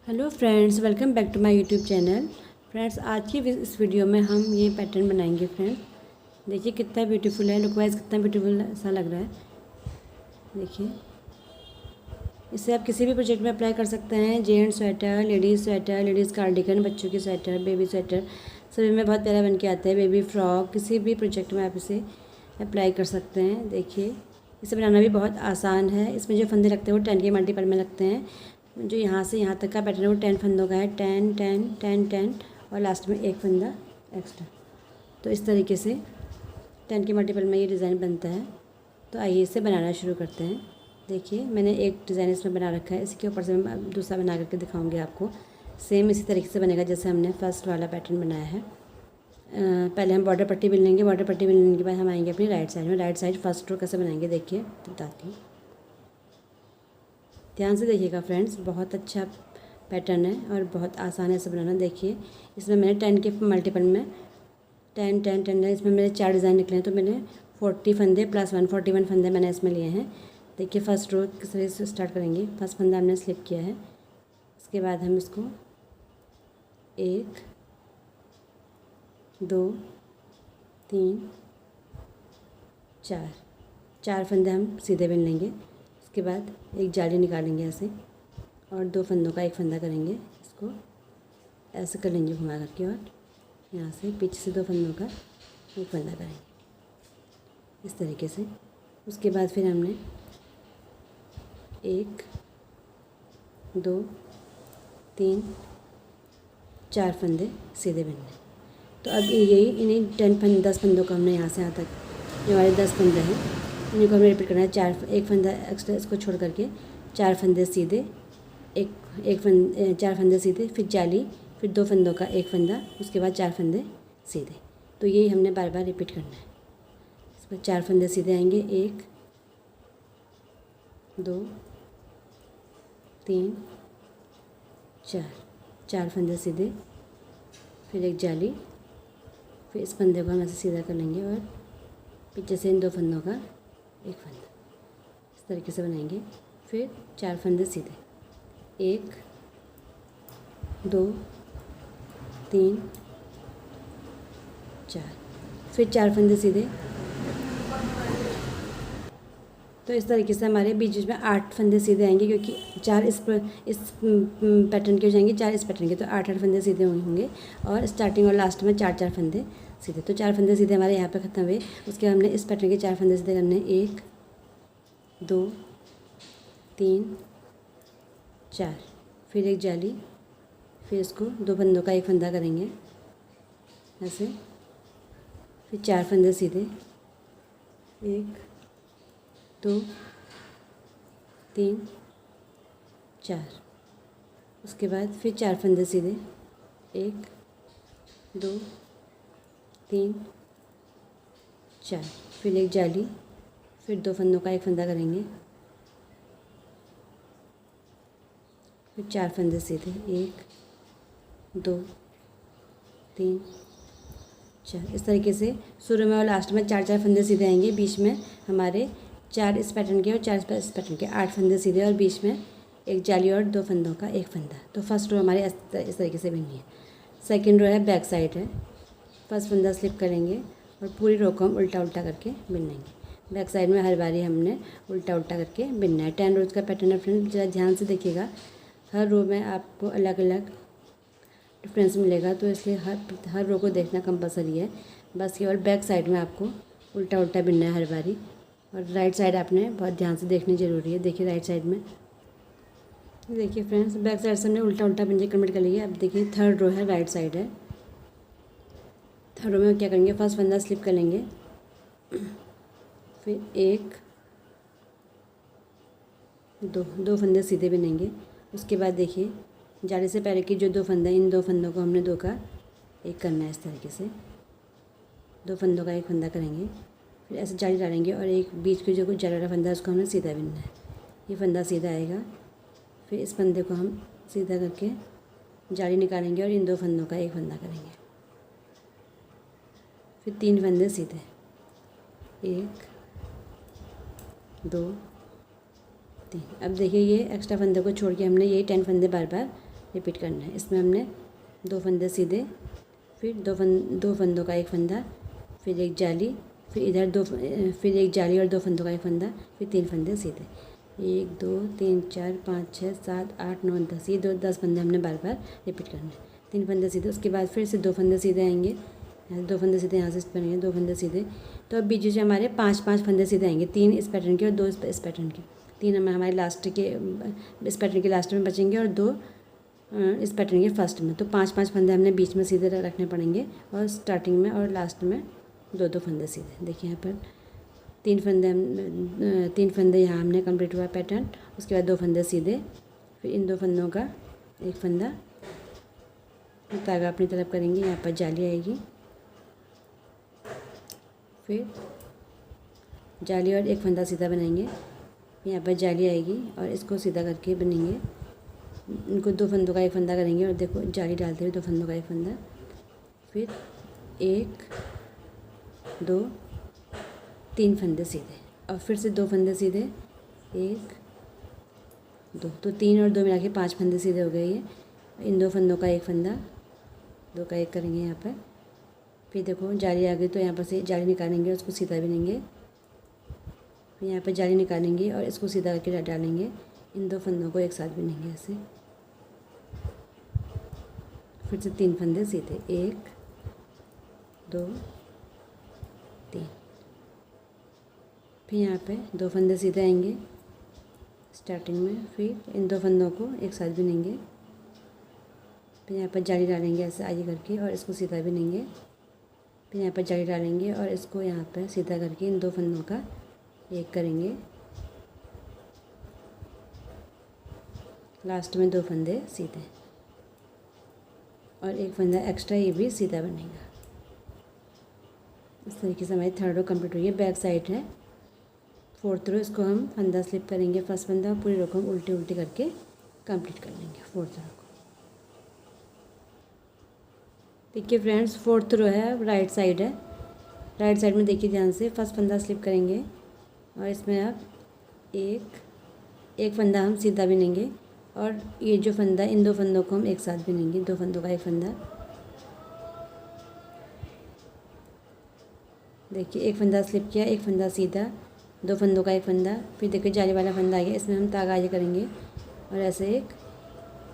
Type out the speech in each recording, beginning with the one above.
Hello friends, welcome back to my YouTube channel. Friends, आज की इस वीडियो में हम ये पैटर्न बनाएंगे। फ्रेंड्स, देखिए कितना ब्यूटीफुल है, लुक वाइज कितना ब्यूटीफुल सा लग रहा है। देखिए, इसे आप किसी भी प्रोजेक्ट में अप्लाई कर सकते हैं। जेंट्स स्वेटर, लेडीज़ कार्डिगन, बच्चों की स्वेटर, बेबी स्वेटर, सभी में बहुत प्यारा बन के आता है। बेबी फ्रॉक, किसी भी प्रोजेक्ट में आप इसे अप्लाई कर सकते हैं। देखिए, इसे बनाना भी बहुत आसान है। इसमें जो फंदे लगते हैं वो 10 के मल्टीपल में लगते हैं। जो यहाँ से यहाँ तक का पैटर्न है वो 10 फंदों का है। 10 10 10 10 और लास्ट में एक फंदा एक्स्ट्रा। तो इस तरीके से 10 के मल्टीपल में ये डिज़ाइन बनता है। तो आइए इसे बनाना शुरू करते हैं। देखिए, मैंने एक डिज़ाइन इसमें बना रखा है। इसके ऊपर से मैं दूसरा बना करके दिखाऊंगी आपको। सेम इसी तरीके से बनेगा जैसे हमने फर्स्ट वाला पैटर्न बनाया है। पहले हम बॉर्डर पट्टी बिन लेंगे। बॉर्डर पट्टी बिनने के बाद हम आएंगे अपनी राइट साइड में। राइट साइड फर्स्ट रो कैसे बनाएंगे देखिए बताती हूँ। ध्यान से देखिएगा फ्रेंड्स, बहुत अच्छा पैटर्न है और बहुत आसान है इसे बनाना। देखिए, इसमें मैंने 10 के मल्टीपल में 10 10 10 इसमें मेरे 4 डिज़ाइन निकले हैं। तो मैंने 40 फंदे प्लस 141 फंदे मैंने इसमें लिए हैं। देखिए, फर्स्ट रो किस तरह से स्टार्ट करेंगे। फर्स्ट फंदा हमने स्लिप किया है। इसके बाद हम इसको 1 2 3 4 फंदे हम सीधे बिन लेंगे। उसके बाद एक जाली निकालेंगे ऐसे और 2 फंदों का एक फंदा करेंगे। इसको ऐसे कर लेंगे घुमा करके और यहाँ से पीछे से 2 फंदों का एक फंदा करेंगे इस तरीके से। उसके बाद फिर हमने 1 2 3 4 फंदे सीधे बिनने। तो अब यही इन्हीं 10 फंदों को हमने यहाँ से यहाँ तक जो हमारे 10 फंदे हैं इन्हीं को हमें रिपीट करना है। एक फंदा एक्स्ट्रा इसको छोड़ करके 4 फंदे सीधे, एक 4 फंदे सीधे, फिर जाली, फिर 2 फंदों का एक फंदा, उसके बाद 4 फंदे सीधे। तो यही हमने बार बार रिपीट करना है। इस पर 4 फंदे सीधे आएंगे। 1 2 3 4 फंदे सीधे, फिर एक जाली, फिर इस फंदे को हम ऐसे सीधा कर लेंगे और पीछे से इन 2 फंदों का एक फंदा इस तरीके से बनाएंगे। फिर 4 फंदे सीधे, 1 2 3 4, फिर 4 फंदे सीधे। तो इस तरीके से हमारे बीच में 8 फंदे सीधे आएंगे, क्योंकि 4 इस पैटर्न के हो जाएंगे, 4 इस पैटर्न के, तो 8 फंदे सीधे होंगे और स्टार्टिंग और लास्ट में 4 फंदे सीधे। तो 4 फंदे सीधे हमारे यहाँ पे ख़त्म हुए। उसके बाद हमने इस पैटर्न के 4 फंदे सीधे करने। 1 2 3 4, फिर एक जाली, फिर इसको 2 फंदों का एक फंदा करेंगे ऐसे, फिर 4 फंदे सीधे, 1 2 3 4, उसके बाद फिर 4 फंदे सीधे, 1 2 3 4, फिर एक जाली, फिर 2 फंदों का एक फंदा करेंगे, फिर 4 फंदे सीधे, 1 2 3 4। इस तरीके से शुरू में और लास्ट में 4 फंदे सीधे आएंगे। बीच में हमारे 4 इस पैटर्न के और 4 इस पैटर्न के, 8 फंदे सीधे और बीच में एक जाली और 2 फंदों का एक फंदा। तो फर्स्ट रो हमारे इस तरीके से बननी है। सेकंड रो है, बैक साइड है। फर्स्ट फंदा स्लिप करेंगे और पूरी रो को हम उल्टा उल्टा करके बिन लेंगे। बैक साइड में हर बारी हमने उल्टा उल्टा करके बिनना है। 10 रोज़ का पैटर्न है फ्रेंड, ज़रा ध्यान से देखिएगा। हर रो में आपको अलग अलग डिफरेंस मिलेगा, तो इसलिए हर रो को देखना कंपलसरी है। बस केवल बैक साइड में आपको उल्टा उल्टा बिनना है हर बारी। और राइट साइड आपने बहुत ध्यान से देखनी ज़रूरी है। देखिए राइट साइड में, देखिए फ्रेंड्स, बैक साइड से हमने उल्टा उल्टा बिन के कन्वर्ट कर लिया। अब देखिए थर्ड रो है, राइट साइड है। थर्ड रो में क्या करेंगे, फर्स्ट फंदा स्लिप कर लेंगे, फिर 1 2 फंदे सीधे बिनेंगे। उसके बाद देखिए, जाली से पहले की जो 2 फंदे, इन 2 फंदों को हमने 2 का एक करना है इस तरीके से। 2 फंदों का एक फंदा करेंगे, फिर ऐसे जाली डालेंगे और एक बीच के जो कुछ जाली वाला फंदा है उसको हमने सीधा बिनना है। ये फंदा सीधा आएगा, फिर इस फंदे को हम सीधा करके जाली निकालेंगे और इन 2 फंदों का एक फंदा करेंगे। फिर 3 फंदे सीधे, 1 2 3। अब देखिए, ये एक्स्ट्रा फंदे को छोड़ के हमने यही 10 फंदे बार बार रिपीट करना है। इसमें हमने 2 फंदे सीधे, फिर दो फंदों का एक फंदा, फिर एक जाली, फिर इधर फिर एक जाली और 2 फंदों का एक फंदा, फिर 3 फंदे सीधे। 1 2 3 4 5 6 7 8 9 10, ये 10 फंदे हमने बार बार रिपीट करने हैं। 3 फंदे सीधे, उसके बाद फिर से 2 फंदे सीधे आएंगे, 2 फंदे सीधे यहाँ से बनेंगे, 2 फंदे सीधे। तो अब बीच से हमारे 5 फंदे सीधे आएंगे, 3 इस पैटर्न के और 2 इस पैटर्न के। 3 हमारे लास्ट के इस पैटर्न के लास्ट में बचेंगे और 2 इस पैटर्न के फर्स्ट में। तो 5 फंदे हमने बीच में सीधे रखने पड़ेंगे और स्टार्टिंग में और लास्ट में 2 फंदे सीधे। देखिए यहाँ पर 3 फंदे यहाँ हमने कंप्लीट हुआ पैटर्न। उसके बाद 2 फंदे सीधे, फिर इन 2 फंदों का एक फंदा, धागा अपनी तरफ करेंगे, यहाँ पर जाली आएगी, फिर जाली और एक फंदा सीधा बनाएंगे, यहाँ पर जाली आएगी और इसको सीधा करके बनेंगे। इनको 2 फंदों का एक फंदा करेंगे और देखो जाली डालते हुए 2 फंदों का एक फंदा, फिर 1 2 3 फंदे सीधे और फिर से 2 फंदे सीधे, 1 2, तो 3 और 2 मिला के 5 फंदे सीधे हो गए ये। इन 2 फंदों का एक फंदा, 2 का एक करेंगे यहाँ पर, फिर देखो जाली आ गई तो यहाँ पर से जाली निकालेंगे, उसको सीधा बिनेंगे, फिर यहाँ पर जाली निकालेंगे और इसको सीधा करके डालेंगे। इन 2 फंदों को एक साथ बिनेंगे ऐसे, फिर से 3 फंदे सीधे, 1 2 3, फिर यहाँ पे 2 फंदे सीधे आएंगे स्टार्टिंग में, फिर इन 2 फंदों को एक साथ बिनेंगे, फिर यहाँ पर जाली डालेंगे ऐसे आगे करके और इसको सीधा बिनेंगे, फिर यहाँ पर जाली डालेंगे और इसको यहाँ पर सीधा करके इन 2 फंदों का एक करेंगे, लास्ट में 2 फंदे सीधे और एक फंदा एक्स्ट्रा, ये भी सीधा बनेगा। इस तरीके से हमारी 3rd रो कंप्लीट हुई है। बैक साइड है 4th रो, इसको हम फंदा स्लिप करेंगे, फर्स्ट फंदा, पूरी रो को हम उल्टी करके कंप्लीट कर लेंगे 4th रो को। देखिए फ्रेंड्स 4th रो है, राइट साइड है, राइट साइड में देखिए ध्यान से, फर्स्ट फंदा स्लिप करेंगे और इसमें आप एक फंदा हम सीधा बिनेंगे और ये जो फंदा, इन 2 फंदों को हम एक साथ बिनेंगे, 2 फंदों का एक फंदा। देखिए एक फंदा स्लिप किया, एक फंदा सीधा, 2 फंदों का एक फंदा, फिर देखिए जाली वाला फंदा आ गया, इसमें हम धागा आगे करेंगे और ऐसे एक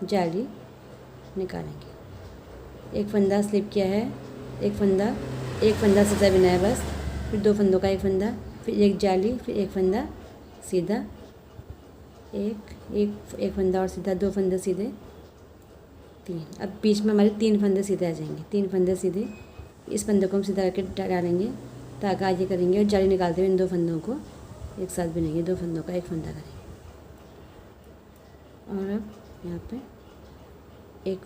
जाली निकालेंगे। एक फंदा स्लिप किया है, एक फंदा सीधा बिना है बस, फिर 2 फंदों का एक फंदा, फिर एक जाली, फिर एक फंदा सीधा, एक फंदा और सीधा, 2 फंदे सीधे, 3। अब बीच में हमारे 3 फंदे सीधे आ जाएंगे, 3 फंदे सीधे, इस फंदे को हम सीधा करके डालेंगे, धागा आगे करेंगे और जाली निकालते हुए इन 2 फंदों को एक साथ बिनेंगे, 2 फंदों का एक फंदा करेंगे और अब यहाँ पे 1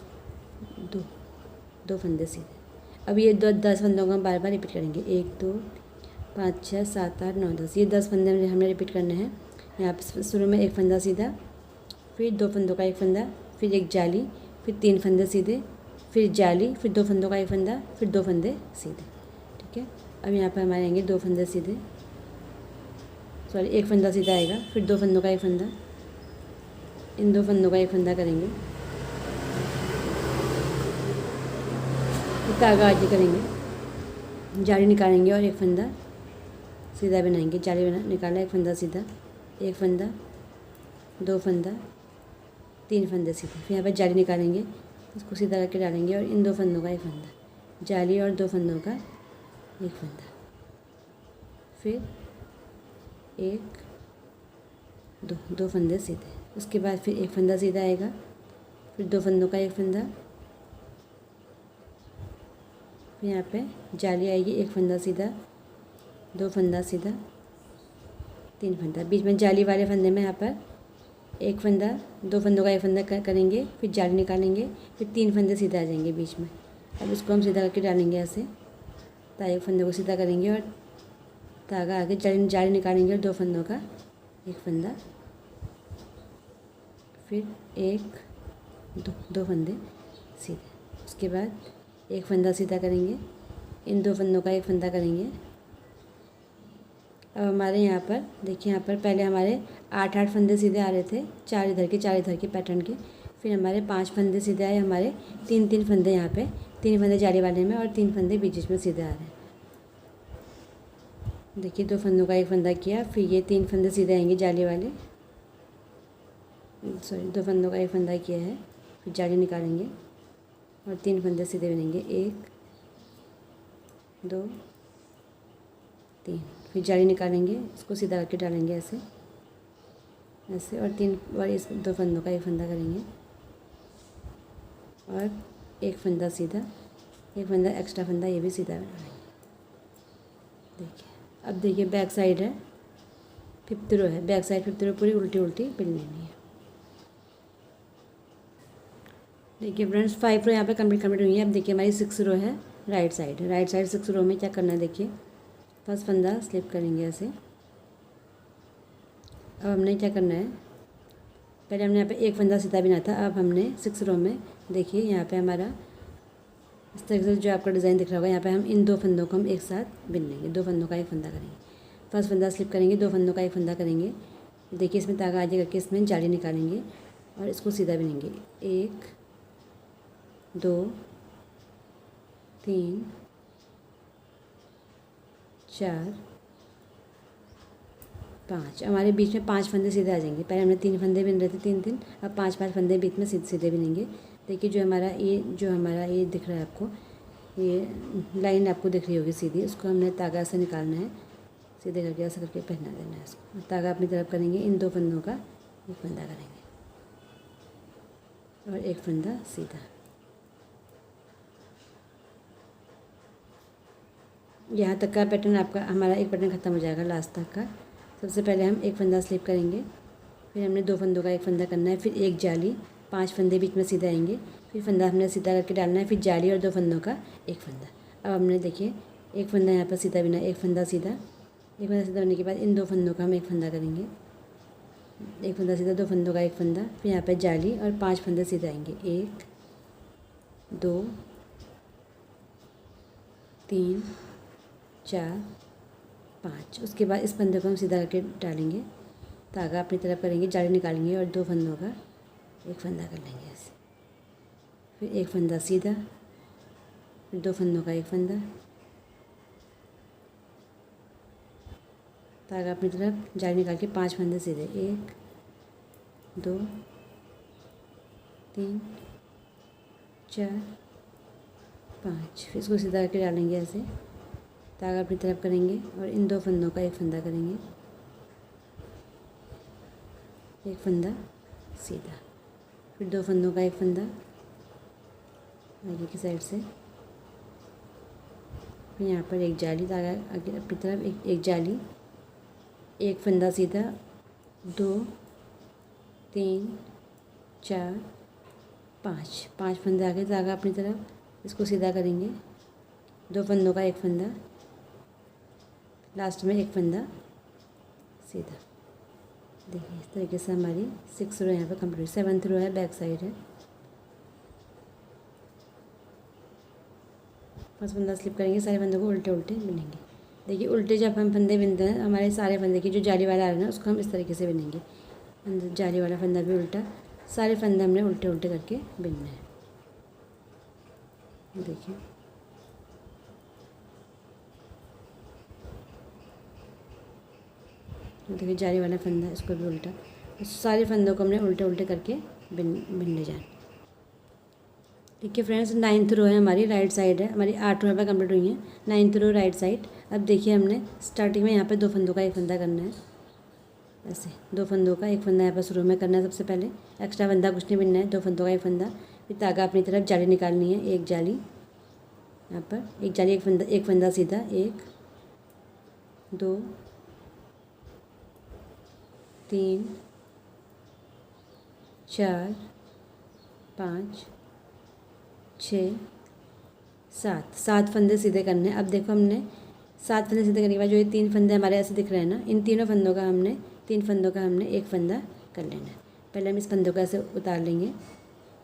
2 फंदे सीधे। अब ये 10 फंदों को हम बार बार रिपीट करेंगे, 1 2 5 6 7 8 9 10, ये 10 फंदे हमें रिपीट करने हैं। यहाँ पे शुरू में एक फंदा सीधा, फिर 2 फंदों का एक फंदा, फिर एक जाली, फिर 3 फंदे सीधे, फिर जाली, फिर 2 फंदों का एक फंदा, फिर 2 फंदे सीधे। ठीक है, अब यहाँ पर हमारे आएंगे 2 फंदे सीधे, सॉरी एक फंदा सीधा आएगा, फिर 2 फंदों का एक फंदा, इन 2 फंदों का एक फंदा करेंगे, फिर धागा आगे करेंगे, जाली निकालेंगे और एक फंदा सीधा बनाएंगे, जाली निकाला, एक फंदा सीधा, एक फंदा, 2 फंदा, 3 फंदे सीधे, फिर यहाँ पर जाली निकालेंगे, इसको सीधा करके डालेंगे और इन 2 फंदों का एक फंदा, जाली और 2 फंदों का एक फंदा, फिर 1 2 फंदे सीधे, उसके बाद फिर एक फंदा सीधा आएगा, फिर 2 फंदों का एक फंदा, फिर यहाँ पे जाली आएगी, एक फंदा सीधा, 2 फंदा सीधा, 3 फंदा, बीच में जाली वाले फंदे में यहाँ पर एक फंदा, 2 फंदों का एक फंदा करेंगे, फिर जाली निकालेंगे, फिर 3 फंदे सीधा आ जाएंगे बीच में। अब इसको हम सीधा करके डालेंगे ऐसे, एक फंदे को सीधा करेंगे और धागा आगे, जाली निकालेंगे और 2 फंदों का एक फंदा, फिर 1 2 फंदे सीधे, उसके बाद एक फंदा सीधा करेंगे, इन 2 फंदों का एक फंदा करेंगे। अब हमारे यहाँ पर देखिए, यहाँ पर पहले हमारे 8 फंदे सीधे आ रहे थे, 4 इधर के 4 इधर के पैटर्न के, फिर हमारे 5 फंदे सीधे आए, हमारे 3 फंदे यहाँ पे, 3 फंदे जाली वाले में और 3 फंदे बीच में सीधे आ रहे हैं। देखिए 2 फंदों का एक फंदा किया, फिर ये 3 फंदे सीधे आएंगे जाली वाले, सॉरी 2 फंदों का एक फंदा किया है, फिर जाली निकालेंगे और 3 फंदे सीधे बनेंगे, 1 2 3, फिर जाली निकालेंगे, इसको सीधा करके डालेंगे ऐसे ऐसे, और 3 बार इस 2 फंदों का एक फंदा करेंगे और एक फंदा सीधा, एक फंदा एक्स्ट्रा फंदा ये भी सीधा बनाएंगे। देखिए अब देखिए बैक साइड है, 5th रो है, बैक साइड 5th रो पूरी उल्टी उल्टी बिलनी है। देखिए फ्रेंड्स 5 रो यहाँ पे कंप्लीट हुई है। अब देखिए हमारी 6 रो है, राइट साइड है, राइट साइड 6 रो में क्या करना है, देखिए फर्स्ट फंदा स्लिप करेंगे ऐसे। अब हमने क्या करना है, पहले हमने यहाँ पे एक फंदा सीधा बिना था, अब हमने 6 रो में देखिए यहाँ पे हमारा इस तरीके से जो आपका डिज़ाइन दिख रहा होगा, यहाँ पे हम इन 2 फंदों को हम एक साथ बिन लेंगे, 2 फंदों का एक फंदा करेंगे, फर्स्ट फंदा स्लिप करेंगे, 2 फंदों का एक फंदा करेंगे। देखिए इसमें धागा आगे करके इसमें जाली निकालेंगे और इसको सीधा बिनेंगे, 1 2 3 4 5, हमारे बीच में 5 फंदे सीधे आ जाएंगे। पहले हमने 3 फंदे बिन रहे थे, 3 अब 5 फंदे बीच में सीधे बिनेंगे। देखिए जो हमारा ये दिख रहा है आपको, ये लाइन आपको दिख रही होगी सीधी, उसको हमने धागा से निकालना है, सीधे करके ऐसा करके पहना देना है इसको। धागा अपनी तरफ करेंगे, इन 2 फंदों का एक फंदा करेंगे और एक फंदा सीधा। यहाँ तक का पैटर्न आपका, हमारा एक पैटर्न ख़त्म हो जाएगा लास्ट तक का। सबसे पहले हम एक फंदा स्लिप करेंगे, फिर हमने 2 फंदों का एक फंदा करना है, फिर एक जाली, 5 फंदे बीच में सीधा आएंगे, फिर फंदा हमने सीधा करके डालना है, फिर जाली और 2 फंदों का एक फंदा। अब हमने देखिए एक फंदा यहाँ पर सीधा बिना, एक फंदा सीधा, एक फंदा सीधा होने के बाद इन 2 फंदों का हम एक फंदा करेंगे, एक फंदा सीधा, 2 फंदों का एक फंदा, फिर यहाँ पर जाली और 5 फंदे सीधे आएंगे, 1 2 3 4 5। उसके बाद इस फंदे को हम सीधा करके डालेंगे, धागा अपनी तरफ करेंगे, जाली निकालेंगे और 2 फंदों का एक फंदा कर लेंगे ऐसे, फिर एक फंदा सीधा, फिर 2 फंदों का एक फंदा, धागा अपनी तरफ, जाली निकाल के 5 फंदे सीधे, 1 2 3 4 5, फिर इसको सीधा करके डालेंगे ऐसे, धागा अपनी तरफ करेंगे और इन 2 फंदों का एक फंदा करेंगे, एक फंदा सीधा, फिर 2 फंदों का एक फंदा आगे की साइड से, फिर यहाँ पर एक जाली, धागा आगे अपनी तरफ एक जाली, एक फंदा सीधा, 2 3 4 5 फंदे आगे, धागा अपनी तरफ, इसको सीधा करेंगे, 2 फंदों का एक फंदा, लास्ट में एक फंदा सीधा। देखिए इस तरीके से हमारी 6 रो यहाँ पर कंप्लीट, 7th रो है, बैक साइड है। फर्स्ट फंदा स्लिप करेंगे, सारे फंदों को उल्टे उल्टे बिनेंगे। देखिए उल्टे जब हम फंदे बिनते हैं, हमारे सारे फंदे की जो जाली वाला आ रहा है ना, उसको हम इस तरीके से बिनेंगे, अंदर जाली वाला फंदा भी उल्टा, सारे फंदे हमने उल्टे उल्टे करके बिनने हैं। देखिए देखिए जाली वाला फंदा, इसको भी उल्टा, सारे फंदों को हमने उल्टे उल्टे करके बिनने जाए। देखिए फ्रेंड्स 9th रो है हमारी, राइट साइड है, हमारी 8 रो पर कंप्लीट हुई है, 9th रो राइट साइड। अब देखिए हमने स्टार्टिंग में यहाँ पे 2 फंदों का एक फंदा करना है, ऐसे 2 फंदों का एक फंदा यहाँ पर शुरू में करना है। सबसे पहले एक्स्ट्रा फंदा कुछ नहीं बिनना है, 2 फंदों का एक फंदा, फिर धागा अपनी तरफ, जाली निकालनी है, एक जाली यहाँ पर, एक जाली, एक फंदा सीधा, 1 2 3 4 5 6 7 फंदे सीधे करने हैं। अब देखो हमने 7 फंदे सीधे करने के बाद जो ये 3 फंदे हमारे ऐसे दिख रहे हैं ना, इन 3 फंदों का हमने एक फंदा कर लेना है। पहले हम इस फंदों को ऐसे उतार लेंगे,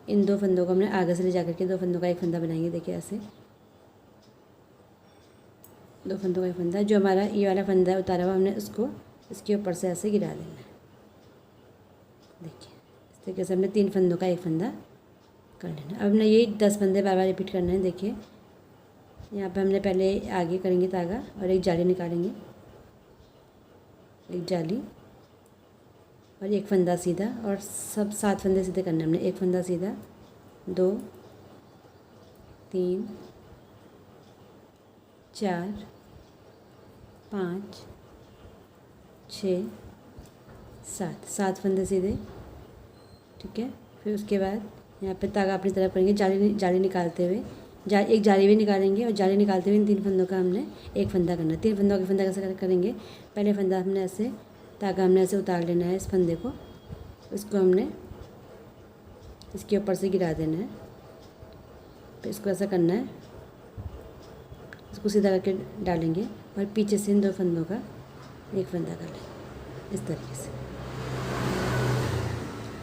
इन 2 फंदों को हमने आगे से ले जा करके 2 फंदों का एक फंदा बनाएंगे। देखिए ऐसे 2 फंदों का एक फंदा, जो हमारा ये वाला फंदा है उतारा हुआ, हमने उसको इसके ऊपर से ऐसे गिरा देना है। देखिए इस तरीके से हमने 3 फंदों का एक फंदा कर लेना। अब हमने यही 10 फंदे बार बार रिपीट करना है। देखिए यहाँ पे हमने पहले आगे करेंगे धागा और एक जाली निकालेंगे, एक जाली और एक फंदा सीधा, और सब 7 फंदे सीधे करने हमने। एक फंदा सीधा, 2 3 4 5 6 7 फंदे सीधे, ठीक है। फिर उसके बाद यहाँ पे धागा अपनी तरफ करेंगे, जाली निकालते हुए एक जाली भी निकालेंगे, और जाली निकालते हुए इन 3 फंदों का हमने एक फंदा करना है। 3 फंदों का फंदा कैसे करेंगे, पहले फंदा हमने ऐसे, धागा हमने ऐसे उतार लेना है इस फंदे को, इसको हमने इसके ऊपर से गिरा देना है। फिर इसको ऐसा करना है, इसको सीधा करके डालेंगे और पीछे से इन 2 फंदों का एक फंदा कर लें इस तरीके से।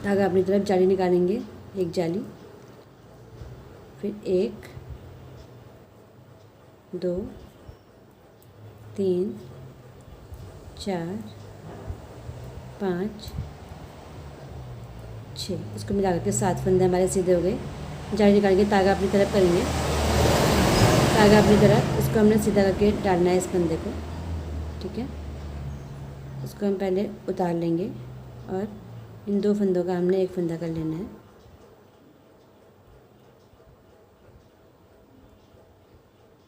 धागा अपनी तरफ जाली निकालेंगे, एक जाली, फिर 1 2 3 4 5 6, इसको मिला करके 7 फंदे हमारे सीधे हो गए। जाली निकाल के धागा अपनी तरफ करेंगे, धागा अपनी तरफ, इसको हमने सीधा करके डालना है इस फंदे को, ठीक है। इसको हम पहले उतार लेंगे और इन 2 फंदों का हमने एक फंदा कर लेना है।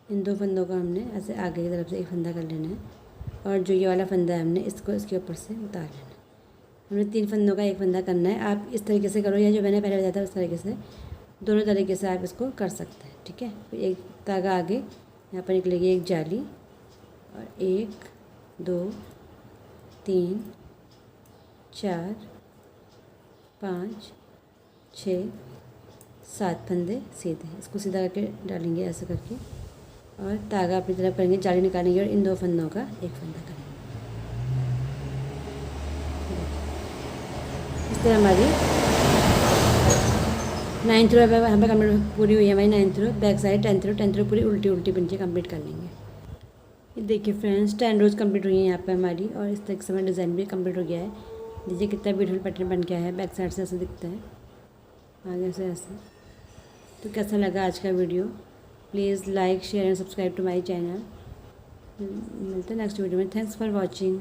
इन 2 फंदों का हमने ऐसे आगे की तरफ से एक फंदा कर लेना है, और जो ये वाला फंदा है हमने इसको इसके ऊपर से उतार लेना है। हमने 3 फंदों का एक फंदा करना है। आप इस तरीके से करो या जो मैंने पहले बताया था उस तरीके से, दोनों तरीके से आप इसको कर सकते हैं, ठीक है। फिर एक धागा आगे यहाँ पर निकलेगी एक जाली, और 1 2 3 4 5 6 7 फंदे सीधे, इसको सीधा करके डालेंगे ऐसे करके, और धागा अपनी तरफ करेंगे, जाली निकालेंगे और इन 2 फंदों का एक फंदा करेंगे। इस तरह हमारी 9th रो यहाँ पर कम्प्लीट पूरी हुई है। हमारी 9th रो, बैक साइड 10th रो पूरी उल्टी पिंचे कंप्लीट कर लेंगे। ये देखिए फ्रेंड्स 10 रोज़ कंप्लीट हुई है यहाँ पे हमारी, और इस तरीके से हमारा डिज़ाइन भी कंप्लीट हो गया है। देखिए कितना ब्यूटीफुल पैटर्न बन गया है। बैक साइड से ऐसा दिखता है, आगे से ऐसा। तो कैसा लगा आज का video, please like share and subscribe to my channel. मिलते हैं नेक्स्ट वीडियो में। Thanks for watching.